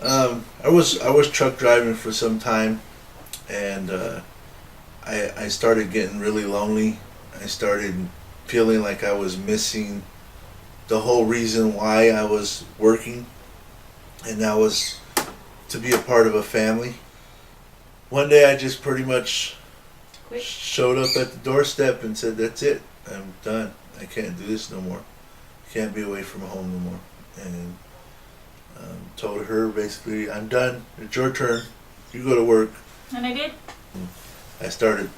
I was truck driving for some time, and I started getting really lonely. I started feeling like I was missing the whole reason why I was working, and that was to be a part of a family. One day I just pretty much showed up at the doorstep and said, "That's it. I'm done. I can't do this no more. Can't be away from home no more." And told her basically, "I'm done. It's your turn. You go to work." And I did. I started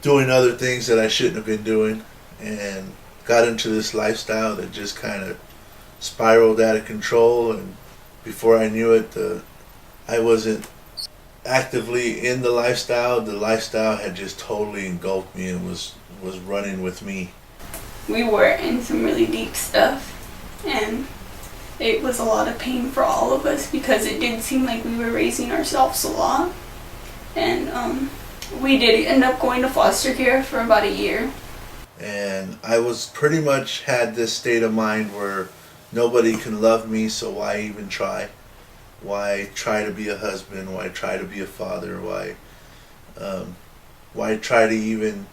doing other things that I shouldn't have been doing, and got into this lifestyle that just kind of spiraled out of control. And before I knew it, I wasn't actively in the lifestyle. The lifestyle had just totally engulfed me and was running with me. We were in some really deep stuff, and it was a lot of pain for all of us because it did seem like we were raising ourselves a lot. And we did end up going to foster care for about a year. And I was pretty much had this state of mind where nobody can love me, so why even try? Why try to be a husband? Why try to be a father? Why try to even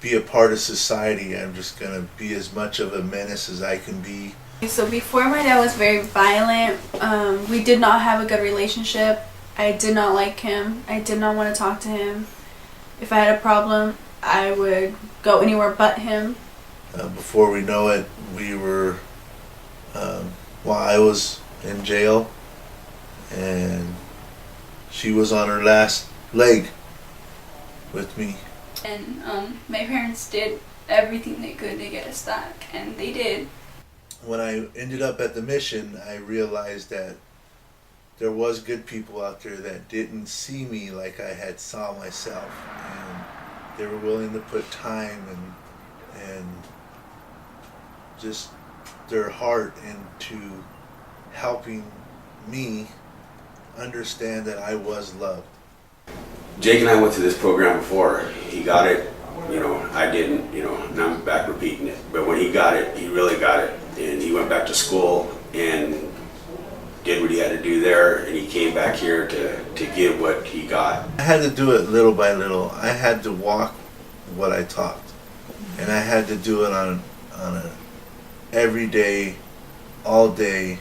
be a part of society? I'm just gonna be as much of a menace as I can be. So before, my dad was very violent. We did not have a good relationship. I did not like him. I did not want to talk to him. If I had a problem, I would go anywhere but him. Before we know it, we were, I was in jail, and she was on her last leg with me. And my parents did everything they could to get us back, and they did. When I ended up at the mission, I realized that there was good people out there that didn't see me like I had saw myself, and they were willing to put time and just their heart into helping me understand that I was loved. Jake and I went to this program before. He got it, I didn't, and I'm back repeating it. But when he got it, he really got it. And he went back to school and did what he had to do there, and he came back here to give what he got. I had to do it little by little. I had to walk what I taught, and I had to do it on a every day, all day.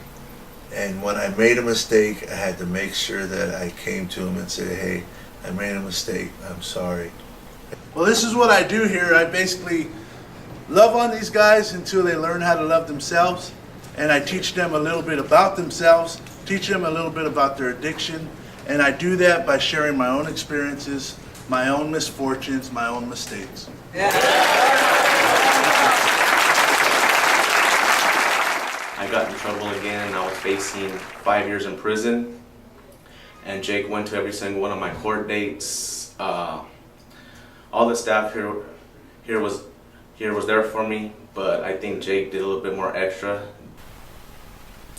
And when I made a mistake, I had to make sure that I came to him and say, "Hey, I made a mistake. I'm sorry." Well, this is what I do here. I basically love on these guys until they learn how to love themselves, and I teach them a little bit about themselves, teach them a little bit about their addiction, and I do that by sharing my own experiences, my own misfortunes, my own mistakes. I got in trouble again, and I was facing 5 years in prison. And Jake went to every single one of my court dates. All the staff here was there for me, but I think Jake did a little bit more extra.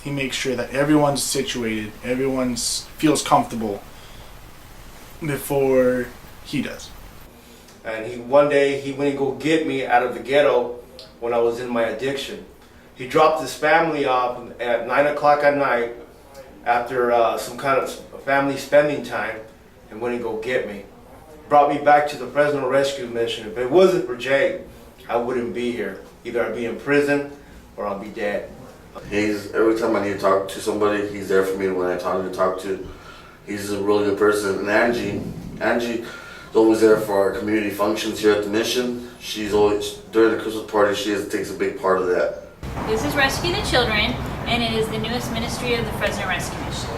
He makes sure that everyone's situated, everyone feels comfortable before he does. And one day he went and go get me out of the ghetto when I was in my addiction. He dropped his family off at 9 o'clock at night after some kind of family spending time, and went and go get me. Brought me back to the Fresno Rescue Mission. If it wasn't for Jake, I wouldn't be here. Either I'd be in prison or I'll be dead. Every time I need to talk to somebody, he's there for me when I need to talk to. He's a really good person. And Angie's always there for our community functions here at the mission. She's always, during the Christmas party, takes a big part of that. This is Rescue the Children, and it is the newest ministry of the Fresno Rescue Mission.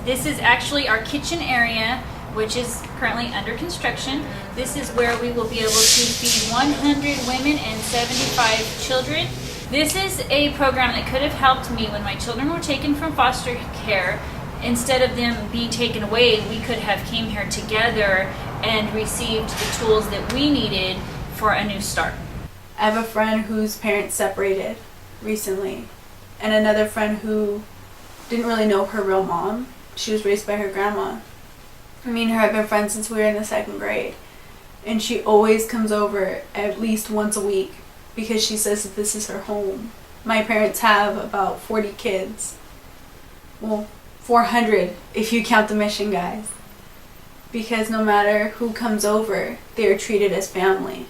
This is actually our kitchen area, which is currently under construction. This is where we will be able to feed 100 women and 75 children. This is a program that could have helped me when my children were taken from foster care. Instead of them being taken away, we could have came here together and received the tools that we needed for a new start. I have a friend whose parents separated recently, and another friend who didn't really know her real mom. She was raised by her grandma. Me and her have been friends since we were in the 2nd grade, and she always comes over at least once a week because she says that this is her home. my parents have about 40 kids. Well, 400 if you count the mission guys. Because no matter who comes over, they are treated as family.